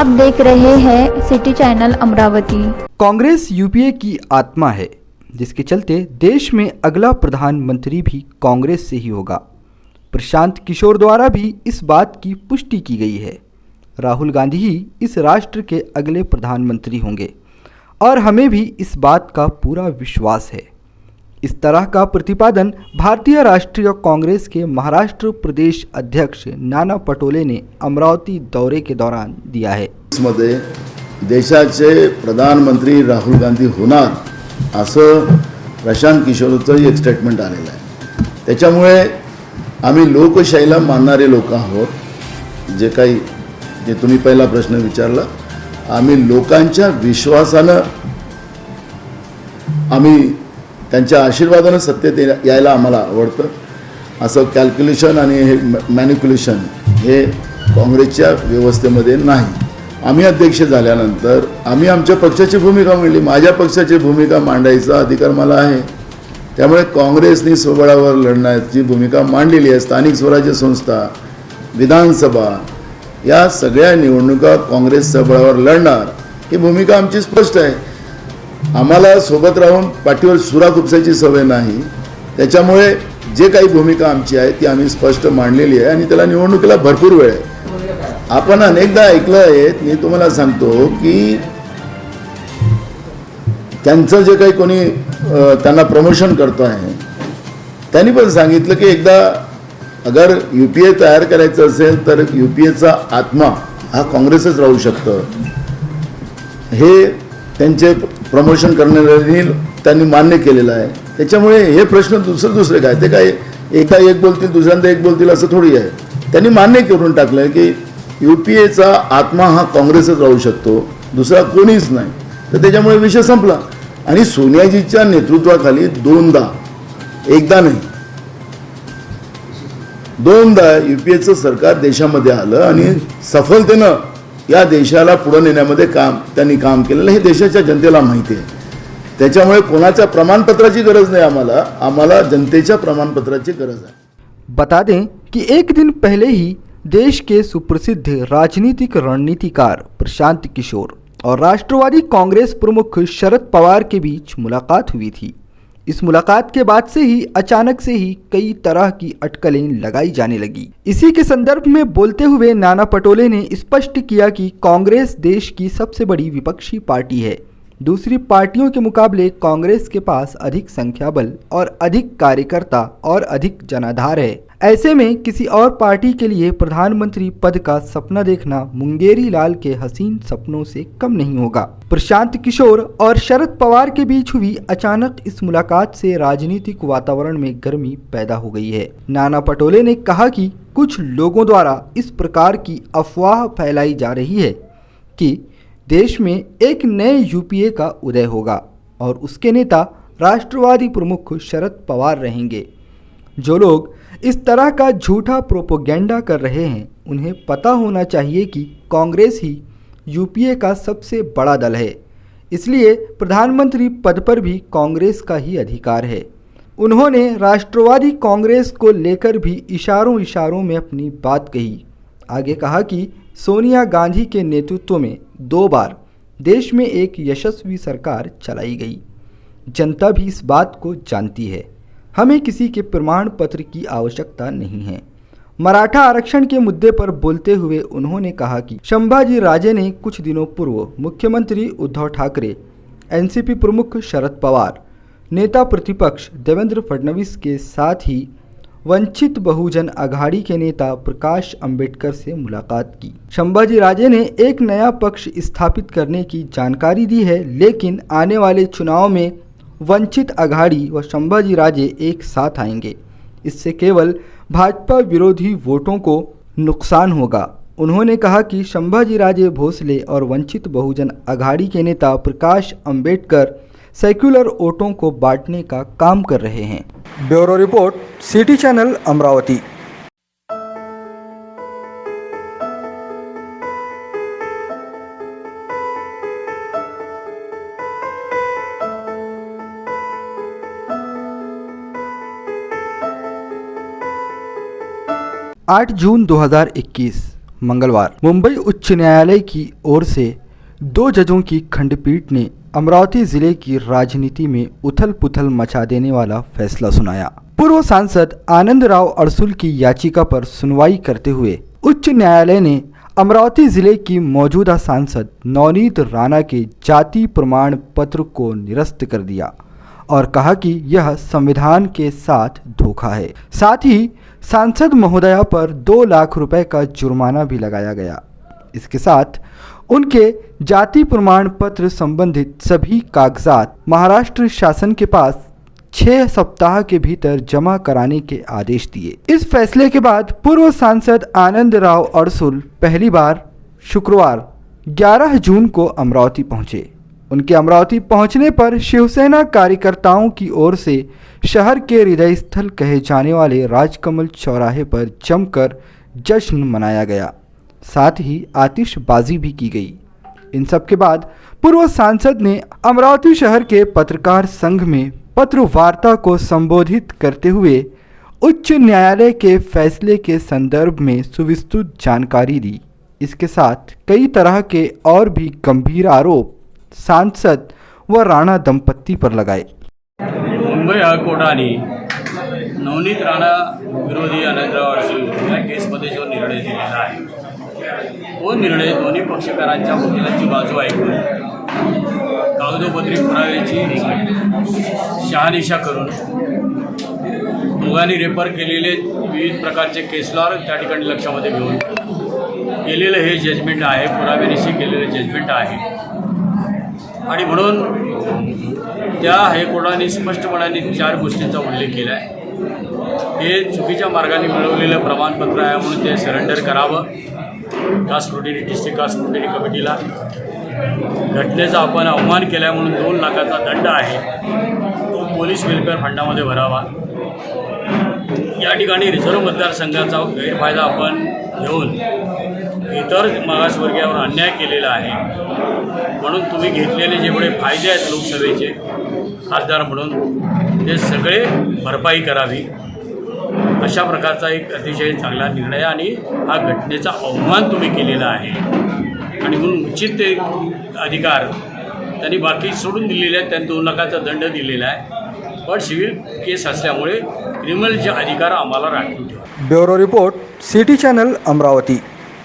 आप देख रहे हैं city channel Amravati. Congress UPA की आत्मा है, जिसके चलते देश में अगला प्रधानमंत्री भी कांग्रेस से ही होगा। प्रशांत किशोर द्वारा भी इस बात की पुष्टि की गई है। राहुल गांधी ही इस राष्ट्र के अगले प्रधानमंत्री होंगे और हमें भी इस बात का पूरा विश्वास है। इस तरह का प्रतिपादन भारतीय राष्ट्रीय कांग्रेस के महाराष्ट्र प्रदेश अध्यक्ष नाना पटोले ने अमरावती दौरे के दौरान दिया है। मध्ये देशाचे प्रधानमंत्री राहुल गांधी होणार असं प्रशांत किशोरचं एक स्टेटमेंट आलेलं आहे। त्याच्यामुळे आम्ही लोकशाहीला मानणारे लोक आहोत। जे तुम्ही पहिला प्रश्न विचारला, आम्ही लोकांच्या विश्वासानं आम्ही त्यांच्या आशीर्वादानं सत्तेत यायला आम्हाला आवडतं। असं कॅल्क्युलेशन आणि हे मॅनिप्युलेशन हे काँग्रेसच्या व्यवस्थेमध्ये नाही। आम्ही अध्यक्ष झाल्यानंतर आम्ही आमच्या पक्षाची भूमिका मांडली। माझ्या पक्षाची भूमिका मांडायचा अधिकार मला आहे। त्यामुळे काँग्रेसने स्वबळावर लढण्याची भूमिका मांडलेली आहे। स्थानिक स्वराज्य संस्था, विधानसभा या सगळ्या निवडणुका काँग्रेस स्वबळावर लढणार ही भूमिका आमची स्पष्ट आहे। आम्हाला सोबत राहून पाठीवर सुरा खुपसायची सवय नाही। त्याच्यामुळे जे काही भूमिका आमची आहे ती आम्ही स्पष्ट मांडलेली आहे आणि त्याला निवडणुकीला भरपूर वेळ आहे। आपण अनेकदा ऐकलं आहे, मी तुम्हाला सांगतो की त्यांचं जे काही कोणी त्यांना प्रमोशन करतो आहे त्यांनी पण सांगितलं की एकदा अगर यूपीए तयार करायचं असेल तर यूपीएचा आत्मा हा काँग्रेसच राहू शकतं। हे त्यांचे प्रमोशन करणाऱ्यांनी त्यांनी मान्य केलेलं आहे। त्याच्यामुळे हे प्रश्न दुसरे काय, ते काय एका एक बोलतील दुसऱ्यांदा एक बोलतील असं थोडी आहे। त्यांनी मान्य करून टाकलं की यूपीएचा आत्मा हा काँग्रेसच राहू शकतो, दुसरा कोणीच नाही। तर त्याच्यामुळे विषय संपला आणि सोनियाजीच्या नेतृत्वाखाली एकदा नाही दोनदा यूपीएचं सरकार देशामध्ये आलं आणि सफलतेनं या देशाला पुढे नेण्यामध्ये त्यांनी काम केलेलं हे देशाच्या जनतेला माहिती आहे। त्याच्यामुळे कोणाच्या प्रमाणपत्राची गरज नाही, आम्हाला जनतेच्या प्रमाणपत्राची गरज आहे। बता दें कि एक दिन पहले ही देश के सुप्रसिद्ध राजनीतिक रणनीतिकार प्रशांत किशोर और राष्ट्रवादी कांग्रेस प्रमुख शरद पवार के बीच मुलाकात हुई थी। इस मुलाकात के बाद से ही अचानक से ही कई तरह की अटकलें लगाई जाने लगी। इसी के संदर्भ में बोलते हुए नाना पटोले ने स्पष्ट किया कि कांग्रेस देश की सबसे बड़ी विपक्षी पार्टी है। दूसरी पार्टियों के मुकाबले कांग्रेस के पास अधिक संख्या बल और अधिक कार्यकर्ता और अधिक जनाधार है। ऐसे में किसी और पार्टी के लिए प्रधानमंत्री पद का सपना देखना मुंगेरी लाल के हसीन सपनों से कम नहीं होगा। प्रशांत किशोर और शरद पवार के बीच हुई अचानक इस मुलाकात से राजनीतिक वातावरण में गर्मी पैदा हो गई है। नाना पटोले ने कहा कि कुछ लोगों द्वारा इस प्रकार की अफवाह फैलाई जा रही है कि देश में एक नए यूपीए का उदय होगा और उसके नेता राष्ट्रवादी प्रमुख शरद पवार रहेंगे। जो लोग इस तरह का झूठा प्रोपोगेंडा कर रहे हैं उन्हें पता होना चाहिए कि कांग्रेस ही यूपीए का सबसे बड़ा दल है, इसलिए प्रधानमंत्री पद पर भी कांग्रेस का ही अधिकार है। उन्होंने राष्ट्रवादी कांग्रेस को लेकर भी इशारों में अपनी बात कही। आगे कहा कि सोनिया गांधी के नेतृत्व में 2 बार देश में एक यशस्वी सरकार चलाई गई। जनता भी इस बात को जानती है। हमें किसी के प्रमाण पत्र की आवश्यकता नहीं है। मराठा आरक्षण के मुद्दे पर बोलते हुए उन्होंने कहा कि संभाजी राजे ने कुछ दिनों पूर्व मुख्यमंत्री उद्धव ठाकरे, एनसीपी प्रमुख शरद पवार, नेता प्रतिपक्ष देवेंद्र फडणवीस के साथ ही वंचित बहुजन अघाड़ी के नेता प्रकाश अंबेडकर से मुलाकात की। संभाजी राजे ने एक नया पक्ष स्थापित करने की जानकारी दी है, लेकिन आने वाले चुनाव में वंचित अघाड़ी व संभाजी राजे एक साथ आएंगे। इससे केवल भाजपा विरोधी वोटों को नुकसान होगा। उन्होंने कहा कि संभाजी राजे भोसले और वंचित बहुजन अघाड़ी के नेता प्रकाश अंबेडकर सेक्युलर वोटों को बांटने का काम कर रहे हैं। Bureau report, city channel Amravati. आठ जून 2021 मंगलवार मुंबई उच्च न्यायालय की ओर से 2 जजों की खंडपीठ ने अमरावती जिले की राजनीति में उथल-पुथल मचा देने वाला फैसला सुनाया। पूर्व सांसद आनंद राव अड़सुल की याचिका पर सुनवाई करते हुए उच्च न्यायालय ने अमरावती जिले की मौजूदा सांसद नवनीत राणा के जाति प्रमाण पत्र को निरस्त कर दिया और कहा कि यह संविधान के साथ धोखा है। साथ ही सांसद महोदया पर 2 लाख रुपए का जुर्माना भी लगाया गया। इसके साथ उनके जाति प्रमाण पत्र संबंधित सभी कागजात महाराष्ट्र शासन के पास 6 सप्ताह के भीतर जमा कराने के आदेश दिए। इस फैसले के बाद पूर्व सांसद आनंद राव अड़सुल पहली बार शुक्रवार 11 जून को अमरावती पहुंचे। उनके अमरावती पहुंचने पर शिवसेना कार्यकर्ताओं की ओर से शहर के हृदय स्थल कहे जाने वाले राजकमल चौराहे पर जमकर जश्न मनाया गया। साथ ही आतिशबाजी भी की गई। इन सब के बाद पूर्व सांसद ने अमरावती शहर के पत्रकार संघ में पत्र वार्ता को संबोधित करते हुए उच्च न्यायालय के फैसले के संदर्भ में सुविस्तृत जानकारी दी। इसके साथ कई तरह के और भी गंभीर आरोप सांसद व राणा दंपत्ति पर लगाए। मुंबई हायकोर्टाने नवनीत राणा विरोधी आनंदराव अडसूळ या केसमध्ये जो निर्णय दिलेला आहे तो निर्णय दोन्ही पक्षकारांच्या वकिलांची बाजू ऐकून कागदोपत्री पुराव्याची शहानिशा करून दोघांनी रेफर केलेले विविध प्रकारचे केसलॉर त्या ठिकाणी लक्षामध्ये घेऊन केलेलं हे जजमेंट आहे, पुराव्यानिशी केलेलं जजमेंट आहे आणि म्हणून त्या हायकोर्टाने स्पष्टपणाने 4 गोष्टींचा उल्लेख केला आहे। हे चुकीच्या मार्गाने मिळवलेलं प्रमाणपत्र आहे म्हणून ते सरेंडर करावं caste scrutiny district caste scrutiny कमिटीला। घटनेचा आपण अवमान केला म्हणून 2 लाखाचा दंड आहे तो पोलीस वेलफेअर फंडामध्ये भरावा। या ठिकाणी रिझर्व्ह मतदारसंघाचा गैरफायदा आपण घेऊन इतर मागासवर्गीयावर अन्याय केलेला आहे म्हणून तुम्ही घेतलेले जेवढे फायदे आहेत लोकसभेचे खासदार म्हणून ते सगळे भरपाई करावी अशा प्रकारचा एक अतिशय चांगला निर्णय आणि हा घटनेचा अवमान तुम्ही केलेला आहे आणि म्हणून उचित ते अधिकार त्यांनी बाकी सोडून दिलेले आहेत। त्यांनी 2 लाखाचा दंड दिलेला आहे पण सिव्हिल केस असल्यामुळे क्रिमिनलचे अधिकार आम्हाला राखून ठेवा। Bureau report city channel Amravati.